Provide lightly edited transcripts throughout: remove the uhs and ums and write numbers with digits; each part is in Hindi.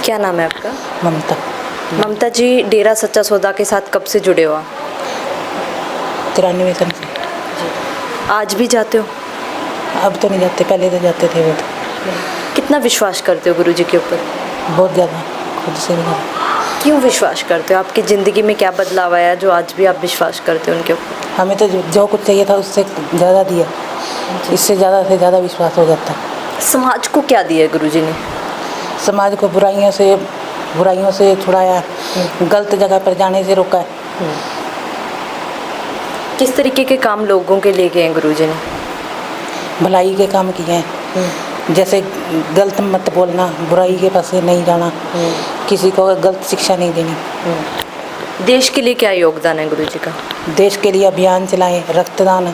क्या नाम है आपका? ममता। ममता जी, डेरा सच्चा सौदा के साथ कब से जुड़े हो आप? 93 सन से। आज भी जाते हो? अब तो नहीं जाते, पहले तो जाते थे बहुत। कितना विश्वास करते हो गुरुजी के ऊपर? बहुत ज़्यादा, खुद से भी ज़्यादा। क्यों विश्वास करते हो? आपकी ज़िंदगी में क्या बदलाव आया जो आज भी आप विश्वास करते हो उनके ऊपर? हमें तो जो कुछ चाहिए था उससे ज़्यादा दिया, इससे ज़्यादा से ज़्यादा विश्वास हो जाता। समाज को क्या दिया गुरुजी ने? समाज को बुराइयों से छुड़ाया, गलत जगह पर जाने से रोका। किस तरीके के काम लोगों के लिए किए हैं गुरुजी ने? भलाई के काम किए हैं, जैसे गलत मत बोलना, बुराई के पास नहीं जाना, किसी को गलत शिक्षा नहीं देनी। देश के लिए क्या योगदान है गुरुजी का? देश के लिए अभियान चलाएं, रक्तदान,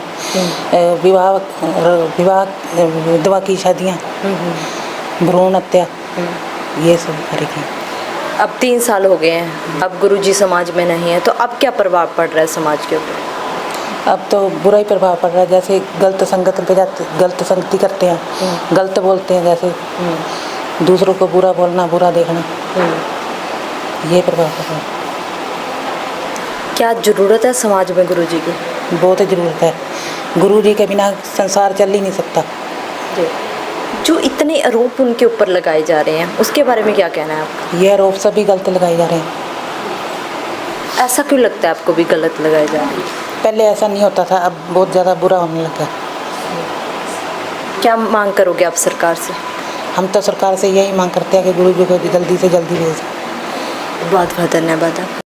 विवाह विधवा की शादियाँ, भ्रूण हत्या, ये सब करेंगे। अब 3 साल हो गए हैं, अब गुरुजी समाज में नहीं है, तो अब क्या प्रभाव पड़ रहा है समाज के ऊपर? अब तो बुरा ही प्रभाव पड़ रहा है, जैसे गलत संगत पे जाते, गलत संगति करते हैं, गलत बोलते हैं, जैसे दूसरों को बुरा बोलना, बुरा देखना, ये प्रभाव पड़ रहा है। क्या ज़रूरत है समाज में गुरुजी की? बहुत ज़रूरत है, गुरुजी के बिना संसार चल ही नहीं सकता। जो इतने आरोप उनके ऊपर लगाए जा रहे हैं, उसके बारे में क्या कहना है आपका? ये आरोप सभी गलत लगाए जा रहे हैं। ऐसा क्यों लगता है आपको भी गलत लगाए जा रहे हैं? पहले ऐसा नहीं होता था, अब बहुत ज़्यादा बुरा होने लगा। क्या मांग करोगे आप सरकार से? हम तो सरकार से यही मांग करते हैं कि गुरुजी को जल्दी से जल्दी भेजें। बहुत बहुत धन्यवाद।